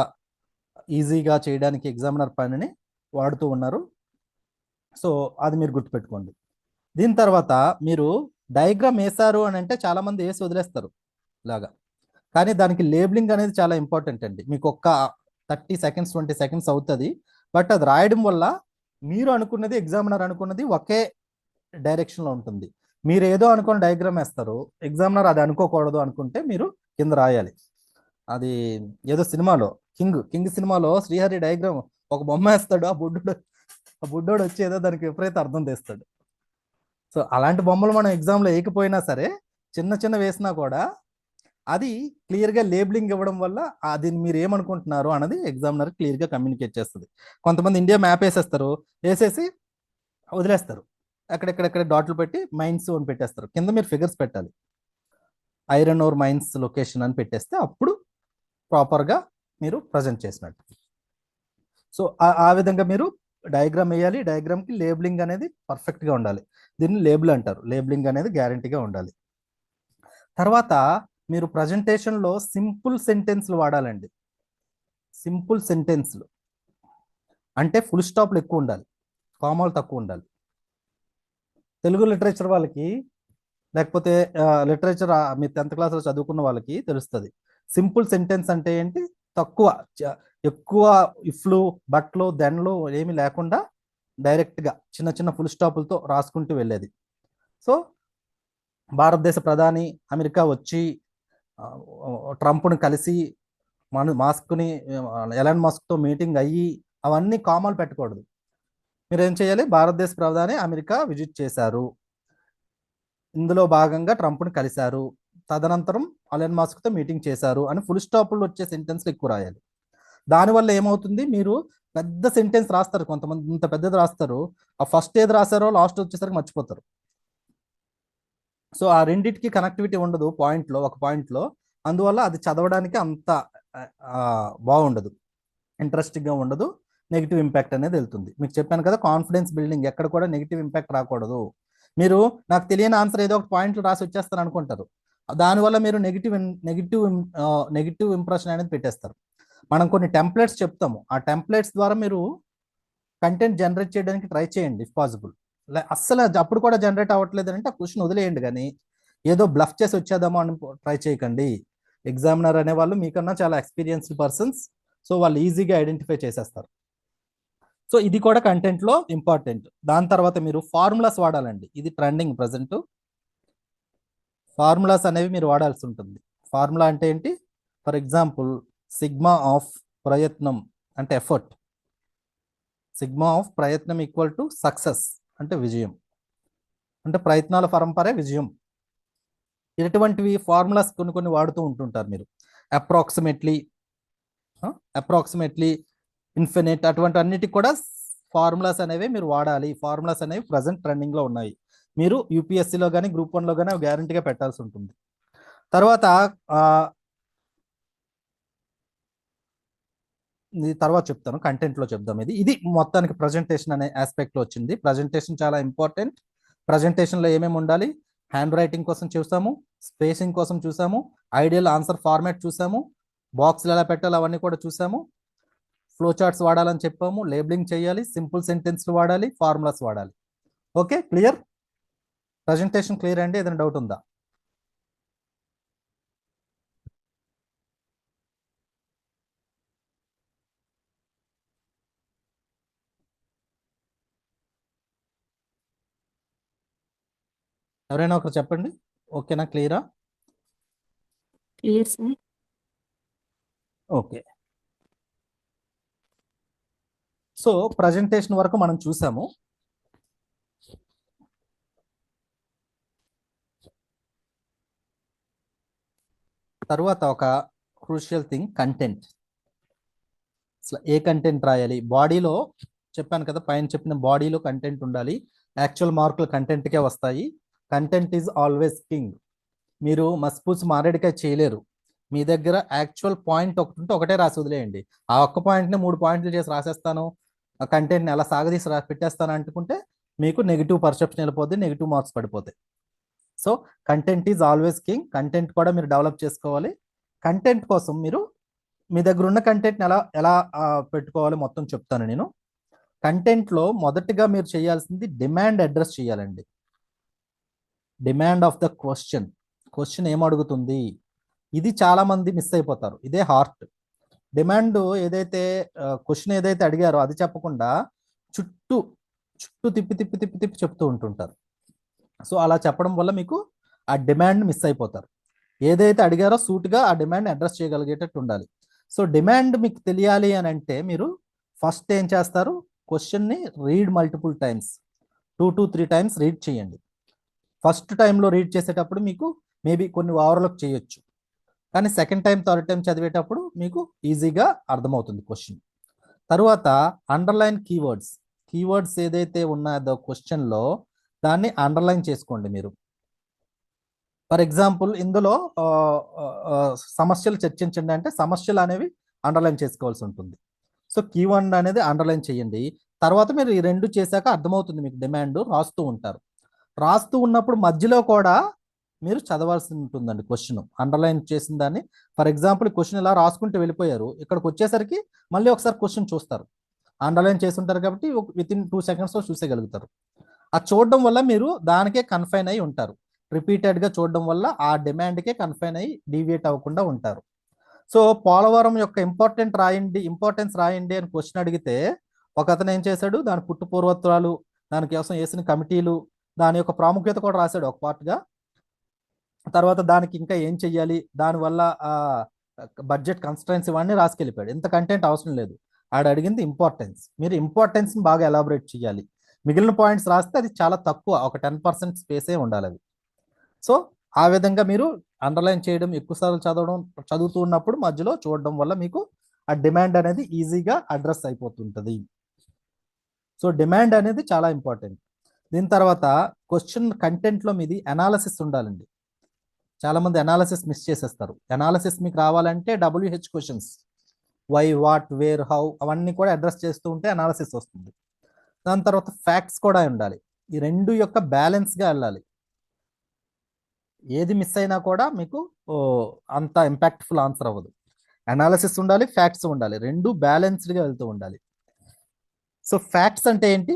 ఈజీగా చేయడానికి ఎగ్జామినర్ పనిని వాడుతూ ఉన్నారు. సో అది మీరు గుర్తుపెట్టుకోండి. దీని తర్వాత మీరు డయాగ్రామ్ వేశారు అని అంటే చాలామంది వేసి వదిలేస్తారు ఇలాగా. కానీ దానికి లేబులింగ్ అనేది చాలా ఇంపార్టెంట్ అండి. మీకు ఒక్క 30 సెకండ్స్ 20 సెకండ్స్ అవుతుంది. బట్ అది రాయడం వల్ల మీరు అనుకున్నది ఎగ్జామినర్ అనుకున్నది ఒకే డైరెక్షన్లో ఉంటుంది. మీరు ఏదో అనుకుని డయాగ్రామ్ వేస్తారు, ఎగ్జామినర్ అది అనుకోకూడదు అనుకుంటే మీరు కింద రాయాలి. అది ఏదో సినిమాలో కింగ్ సినిమాలో శ్రీహరి డయాగ్రామ్ ఒక బొమ్మ వేస్తాడు, ఆ బుడ్డోడు వచ్చి ఏదో దానికి విపరీత అర్థం తెస్తాడు. సో అలాంటి బొమ్మలు మనం ఎగ్జామ్లో వేయకపోయినా సరే చిన్న చిన్న వేసినా కూడా అది క్లియర్గా లేబులింగ్ ఇవ్వడం వల్ల దీన్ని మీరు ఏమనుకుంటున్నారు అన్నది ఎగ్జామినర్ క్లియర్గా కమ్యూనికేట్ చేస్తుంది. కొంతమంది ఇండియా మ్యాప్ వేసేస్తారు, వేసేసి వదిలేస్తారు, ఎక్కడెక్కడెక్కడ డాట్లు పెట్టి మైన్స్ అని పెట్టేస్తారు. కింద మీరు ఫిగర్స్ పెట్టాలి, ఐరన్ ఓర్ మైన్స్ లొకేషన్ అని పెట్టేస్తే అప్పుడు ప్రాపర్గా మీరు ప్రజెంట్ చేసినట్టు. సో ఆ విధంగా మీరు డయాగ్రామ్ వేయాలి. డయాగ్రామ్కి లేబులింగ్ అనేది పర్ఫెక్ట్గా ఉండాలి. దీన్ని లేబుల్ అంటారు. లేబులింగ్ అనేది గ్యారంటీగా ఉండాలి. తర్వాత మీరు ప్రజెంటేషన్లో సింపుల్ సెంటెన్స్లు వాడాలండి. సింపుల్ సెంటెన్స్లు అంటే ఫుల్ స్టాప్లు ఎక్కువ ఉండాలి, కామాలు తక్కువ ఉండాలి. తెలుగు లిటరేచర్ వాళ్ళకి లేకపోతే లిటరేచర్ మీ 10th క్లాస్లో చదువుకున్న వాళ్ళకి తెలుస్తుంది. సింపుల్ సెంటెన్స్ అంటే ఏంటి? తక్కువ, ఎక్కువ ఇఫ్లు బట్లు దెన్లు ఏమి లేకుండా డైరెక్ట్గా చిన్న చిన్న ఫుల్ స్టాపులతో రాసుకుంటూ వెళ్ళేది. సో భారతదేశ ప్రధాని అమెరికా వచ్చి ట్రంప్ను కలిసి ఎలాన్ మస్క్తో మీటింగ్ అయ్యి అవన్నీ కామాలు పెట్టకూడదు. మీరు ఏం చేయాలి? భారతదేశ ప్రధాని అమెరికా విజిట్ చేశారు, ఇందులో భాగంగా ట్రంప్ను కలిశారు, తదనంతరం ఎలాన్ మస్క్తో మీటింగ్ చేశారు అని ఫుల్ స్టాపులు వచ్చే సెంటెన్స్లు ఎక్కువ రాయాలి. దానివల్ల ఏమవుతుంది, మీరు పెద్ద సెంటెన్స్ రాస్తారు, కొంతమంది ఇంత పెద్దది రాస్తారు, ఆ ఫస్ట్ ఏది రాశారో లాస్ట్ వచ్చేసరికి మర్చిపోతారు. సో ఆ రెండింటికి కనెక్టివిటీ ఉండదు ఒక పాయింట్లో, అందువల్ల అది చదవడానికి అంత బాగుండదు, ఇంట్రెస్టింగ్గా ఉండదు, నెగిటివ్ ఇంపాక్ట్ అనేది వెళ్తుంది. మీకు చెప్పాను కదా, కాన్ఫిడెన్స్ బిల్డింగ్, ఎక్కడ కూడా నెగిటివ్ ఇంపాక్ట్ రాకూడదు. మీరు నాకు తెలియని ఆన్సర్ ఏదో ఒక పాయింట్లు రాసి వచ్చేస్తారు అనుకుంటారు, దానివల్ల మీరు నెగిటివ్ ఇంప్రెషన్ అనేది పెట్టేస్తారు. మనం కొన్ని టెంప్లెట్స్ చెప్తాము, ఆ టెంప్లెట్స్ ద్వారా మీరు కంటెంట్ జనరేట్ చేయడానికి ట్రై చేయండి ఇఫ్ పాసిబుల్. అస్సలు అప్పుడు కూడా జనరేట్ అవ్వట్లేదు అంటే ఆ క్వశ్చన్ వదిలేయండి, కానీ ఏదో బ్లఫ్ చేసి వచ్చేద్దామో అని ట్రై చేయకండి. ఎగ్జామినర్ అనేవాళ్ళు మీకన్నా చాలా ఎక్స్పీరియన్స్డ్ పర్సన్స్, సో వాళ్ళు ఈజీగా ఐడెంటిఫై చేసేస్తారు. సో ఇది కూడా కంటెంట్లో ఇంపార్టెంట్. దాని తర్వాత మీరు ఫార్ములాస్ వాడాలండి. ఇది ట్రెండింగ్ ప్రజెంట్. ఫార్ములాస్ అనేవి మీరు వాడాల్సి ఉంటుంది. ఫార్ములా అంటే ఏంటి? ఫర్ ఎగ్జాంపుల్ సిగ్మా ఆఫ్ ప్రయత్నం అంటే ఎఫర్ట్, సిగ్మా ఆఫ్ ప్రయత్నం ఈక్వల్ టు సక్సెస్ అంటే విజయం, అంటే ప్రయత్నాల పరంపరే విజయం. ఇటువంటివి ఫార్ములాస్ కొన్ని వాడుతూ ఉంటుంటారు మీరు. అప్రాక్సిమేట్లీ, ఇన్ఫినిట్, అటువంటి అన్నిటికి కూడా ఫార్ములాస్ అనేవి మీరు వాడాలి. ఫార్ములాస్ అనేవి ప్రజెంట్ ట్రెండింగ్లో ఉన్నాయి. మీరు యూపీఎస్సీలో కానీ గ్రూప్ 1లో కానీ గ్యారంటీగా పెట్టాల్సి ఉంటుంది. తర్వాత ఇది తర్వాత చెప్తాను, కంటెంట్లో చెప్దాం. ఇది మొత్తానికి ప్రజెంటేషన్ అనే ఆస్పెక్ట్లో వచ్చింది. ప్రజెంటేషన్ చాలా ఇంపార్టెంట్. ప్రజెంటేషన్లో ఏమేమి ఉండాలి, హ్యాండ్ రైటింగ్ కోసం చూసాము, స్పేసింగ్ కోసం చూసాము, ఐడియల్ ఆన్సర్ ఫార్మాట్ చూసాము, బాక్స్లు ఎలా పెట్టాలి అవన్నీ కూడా చూసాము, ఫ్లో చార్ట్స్ వాడాలని చెప్పాము, లేబులింగ్ చేయాలి, సింపుల్ సెంటెన్స్లు వాడాలి, ఫార్ములాస్ వాడాలి. Okay, clear? ప్రజెంటేషన్ క్లియర్ అండి? ఏదైనా డౌట్ ఉందా? ఎవరైనా ఒకరు చెప్పండి. ఓకేనా, క్లియరా? Clear sir. Okay, so presentation వరకు మనం చూసాము. తర్వాత ఒక క్రూషియల్ థింగ్, కంటెంట్. అసలు ఏ కంటెంట్ రాయాలి? బాడీలో చెప్పాను కదా, పైన చెప్పిన బాడీలో కంటెంట్ ఉండాలి. యాక్చువల్ మార్కులు కంటెంట్కే వస్తాయి. Content is always king. మీరు మస్పూసి మారేడికాయ చేయలేరు. మీ దగ్గర యాక్చువల్ పాయింట్ ఒకటి ఉంటే ఒకటే రాసి వదిలేయండి. ఆ ఒక్క పాయింట్ని 3 పాయింట్లు చేసి రాసేస్తాను, ఆ కంటెంట్ని అలా సాగదీసి పెట్టేస్తాను అనుకుంటే మీకు నెగిటివ్ పర్సెప్షన్ వెళ్ళిపోద్ది, నెగిటివ్ మార్క్స్ పడిపోతాయి. So content is always king. Content కూడా మీరు డెవలప్ చేసుకోవాలి. కంటెంట్ కోసం మీరు మీ దగ్గర ఉన్న కంటెంట్ని ఎలా ఎలా పెట్టుకోవాలి మొత్తం చెప్తాను నేను. కంటెంట్లో మొదటిగా మీరు చేయాల్సింది డిమాండ్ అడ్రస్ చేయాలండి. Demand of the question. Question ఏం అడుగుతుంది, ఇది చాలా మంది మిస్ అయిపోతారు. ఇదే హార్ట్. డిమాండ్ ఏదైతే క్వశ్చన్ ఏదైతే అడిగారో అది చెప్పకుండా చుట్టూ చుట్టూ తిప్పి తిప్పి తిప్పి తిప్పి చెప్తూ ఉంటుంటారు. సో అలా చెప్పడం వల్ల మీకు ఆ డిమాండ్ మిస్ అయిపోతారు. ఏదైతే అడిగారో సూట్గా ఆ డిమాండ్ అడ్రస్ చేయగలిగేటట్టు ఉండాలి. సో డిమాండ్ మీకు తెలియాలి అని అంటే మీరు ఫస్ట్ ఏం చేస్తారు, క్వశ్చన్ని read multiple times, 2 to 3 times read చేయండి. ఫస్ట్ టైంలో రీడ్ చేసేటప్పుడు మీకు మేబీ కొన్ని ఓవర్లోకి చేయొచ్చు, కానీ సెకండ్ టైం థర్డ్ టైం చదివేటప్పుడు మీకు ఈజీగా అర్థమవుతుంది క్వశ్చన్. తర్వాత అండర్లైన్ కీవర్డ్స్. కీవర్డ్స్ ఏదైతే ఉన్నాయో క్వశ్చన్లో దాన్ని అండర్లైన్ చేసుకోండి మీరు. ఫర్ ఎగ్జాంపుల్ ఇందులో సమస్యలు చర్చించండి అంటే సమస్యలు అనేవి అండర్లైన్ చేసుకోవాల్సి ఉంటుంది. సో కీవర్డ్ అనేది అండర్లైన్ చేయండి. తర్వాత మీరు ఈ 2 చేశాక అర్థమవుతుంది మీకు డిమాండ్, రాస్తూ ఉంటారు. రాస్తూ ఉన్నప్పుడు మధ్యలో కూడా మీరు చదవాల్సి ఉంటుందండి క్వశ్చన్. అండర్లైన్ చేసిన దాన్ని, ఫర్ ఎగ్జాంపుల్ క్వశ్చన్ ఇలా రాసుకుంటూ వెళ్ళిపోయారు, ఇక్కడికి వచ్చేసరికి మళ్ళీ ఒకసారి క్వశ్చన్ చూస్తారు. అండర్లైన్ చేసి ఉంటారు కాబట్టి వితిన్ 2 seconds చూసేయగలుగుతారు. ఆ చూడడం వల్ల మీరు దానికే కన్ఫైన్ అయి ఉంటారు. రిపీటెడ్గా చూడడం వల్ల ఆ డిమాండ్కే కన్ఫైన్ అయ్యి డీవియేట్ అవ్వకుండా ఉంటారు. సో పోలవరం యొక్క ఇంపార్టెన్స్ రాయండి అని క్వశ్చన్ అడిగితే ఒక అతను ఏం చేశాడు, దాని పుట్టు పూర్వత్రాలు, దానికోసం వేసిన కమిటీలు, దాని యొక్క ప్రాముఖ్యత కూడా రాశాడు ఒక పార్ట్గా. తర్వాత దానికి ఇంకా ఏం చెయ్యాలి, దానివల్ల బడ్జెట్ కన్స్ట్రెయిన్స్ ఇవన్నీ రాసుకెళ్ళిపోయాడు. ఇంత కంటెంట్ అవసరం లేదు. ఆడ అడిగింది ఇంపార్టెన్స్. మీరు ఇంపార్టెన్స్ని బాగా ఎలాబరేట్ చేయాలి. మిగిలిన పాయింట్స్ రాస్తే అది చాలా తక్కువ, ఒక 10% స్పేసే ఉండాలి అది. సో ఆ విధంగా మీరు అండర్లైన్ చేయడం, ఎక్కువసార్లు చదువుతూ ఉన్నప్పుడు మధ్యలో చూడడం వల్ల మీకు ఆ డిమాండ్ అనేది ఈజీగా అడ్రస్ అయిపోతుంటుంది. సో డిమాండ్ అనేది చాలా ఇంపార్టెంట్. దీని తర్వాత క్వశ్చన్ కంటెంట్లో మీది అనాలసిస్ ఉండాలండి. చాలామంది అనాలసిస్ మిస్ చేసేస్తారు. అనాలసిస్ మీకు రావాలంటే WH questions, why, what, where, how అవన్నీ కూడా అడ్రస్ చేస్తూ ఉంటే అనాలసిస్ వస్తుంది. దాని తర్వాత ఫ్యాక్ట్స్ కూడా ఉండాలి. ఈ 2 యొక్క బ్యాలెన్స్గా వెళ్ళాలి. ఏది మిస్ అయినా కూడా మీకు అంత ఇంపాక్ట్ఫుల్ ఆన్సర్ అవ్వదు. అనాలిసిస్ ఉండాలి, ఫ్యాక్ట్స్ ఉండాలి, 2 బ్యాలెన్స్డ్గా వెళ్తూ ఉండాలి. సో ఫ్యాక్ట్స్ అంటే ఏంటి?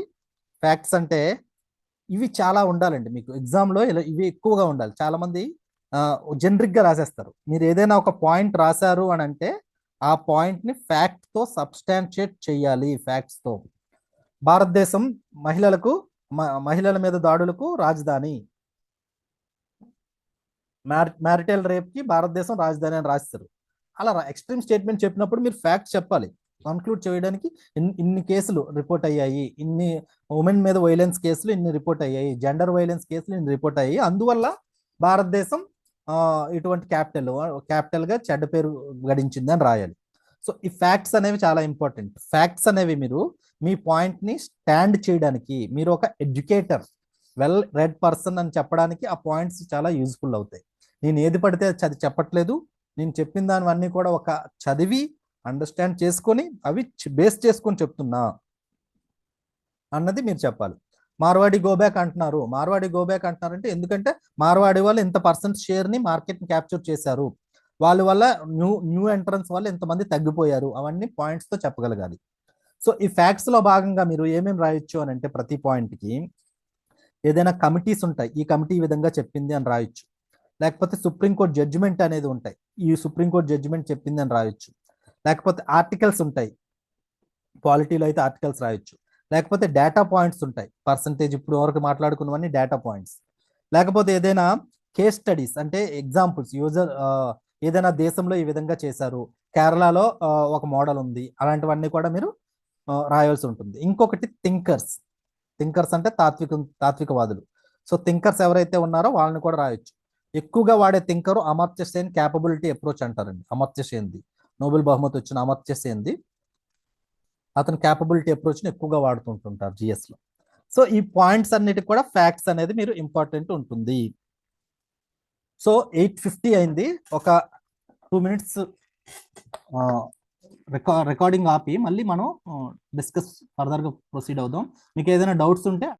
ఫ్యాక్ట్స్ అంటే ఇవి చాలా ఉండాలండి మీకు ఎగ్జామ్లో. ఇవి ఎక్కువగా ఉండాలి. చాలామంది జనరిక్గా రాసేస్తారు. మీరు ఏదైనా ఒక పాయింట్ రాశారు అని అంటే ఆ పాయింట్ని ఫ్యాక్ట్తో సబ్స్టాన్షియేట్ చేయాలి. ఫ్యాక్ట్స్తో. భారతదేశం మహిళల మీద దాడులకు రాజధాని, మ్యారిటల్ రేప్కి భారతదేశం రాజధాని అని రాస్తారు. అలా ఎక్స్ట్రీమ్ స్టేట్మెంట్ చెప్పినప్పుడు మీరు ఫ్యాక్ట్స్ చెప్పాలి. కన్క్లూడ్ చేయడానికి ఇన్ని కేసులు రిపోర్ట్ అయ్యాయి, ఇన్ని ఉమెన్ మీద వైలెన్స్ కేసులు ఇన్ని రిపోర్ట్ అయ్యాయి, జెండర్ వైలెన్స్ కేసులు ఇన్ని రిపోర్ట్ అయ్యాయి, అందువల్ల భారతదేశం ఇటువంటి క్యాపిటల్గా చెడ్డ పేరు గడించింది అని రాయాలి. సో ఈ ఫ్యాక్ట్స్ అనేవి చాలా ఇంపార్టెంట్. ఫ్యాక్ట్స్ అనేవి మీరు మీ పాయింట్ని స్టాండ్ చేయడానికి, మీరు ఒక ఎడ్యుకేటర్, వెల్ రెడ్ పర్సన్ అని చెప్పడానికి ఆ పాయింట్స్ చాలా యూజ్ఫుల్ అవుతాయి. నేను ఏది పడితే అది చెప్పట్లేదు, నేను చెప్పిన దానివన్నీ కూడా ఒక చదివి అండర్స్టాండ్ చేసుకొని అవి బేస్ చేసుకొని చెప్తున్నా అన్నది మీరు చెప్పాలి. మార్వాడి గోబ్యాక్ అంటున్నారు, మార్వాడి గోబ్యాక్ అంటున్నారంటే ఎందుకంటే మార్వాడి వాళ్ళు ఇంత పర్సెంట్ షేర్ని మార్కెట్ని క్యాప్చర్ చేశారు, వాళ్ళ వల్ల న్యూ ఎంట్రన్స్ వల్ల ఇంతమంది తగ్గిపోయారు, అవన్నీ పాయింట్స్తో చెప్పగలగాలి. సో ఈ ఫ్యాక్ట్స్లో భాగంగా మీరు ఏమేమి రాయొచ్చు అని అంటే ప్రతి పాయింట్కి ఏదైనా కమిటీస్ ఉంటాయి, ఈ కమిటీ ఈ విధంగా చెప్పింది అని రాయొచ్చు, లేకపోతే సుప్రీంకోర్టు జడ్జిమెంట్ అనేది ఉంటాయి, ఈ సుప్రీంకోర్టు జడ్జిమెంట్ చెప్పింది అని రాయొచ్చు, లేకపోతే ఆర్టికల్స్ ఉంటాయి, పాలిటీలో అయితే ఆర్టికల్స్ రాయొచ్చు, లేకపోతే డేటా పాయింట్స్ ఉంటాయి, పర్సంటేజ్ ఇప్పుడు వరకు మాట్లాడుకున్నవన్నీ డేటా పాయింట్స్, లేకపోతే ఏదైనా కేస్ స్టడీస్ అంటే ఎగ్జాంపుల్స్ ఏదైనా దేశంలో ఈ విధంగా చేశారు, కేరళలో ఒక మోడల్ ఉంది, అలాంటివన్నీ కూడా మీరు రాయాల్సి ఉంటుంది. ఇంకొకటి థింకర్స్ అంటే తాత్వికవాదులు. సో థింకర్స్ ఎవరైతే ఉన్నారో వాళ్ళని కూడా రాయొచ్చు. ఎక్కువగా వాడే thinker Amartya Sen capability approach అంటారండి. అమర్త్య సేన్ది నోబెల్ బహుమతి వచ్చిన అమర్త్య సేన్ది, అతను క్యాపబిలిటీ అప్రోచ్ని ఎక్కువగా వాడుతుంటుంటారు జిఎస్లో. సో ఈ పాయింట్స్ అన్నిటికి కూడా ఫ్యాక్ట్స్ అనేది మీరు ఇంపార్టెంట్ ఉంటుంది. సో 8:50 అయింది, ఒక 2 minutes రికార్డింగ్ ఆపి మళ్ళీ మనం డిస్కస్ ఫర్దర్గా ప్రొసీడ్ అవుదాం. మీకు ఏదైనా డౌట్స్ ఉంటే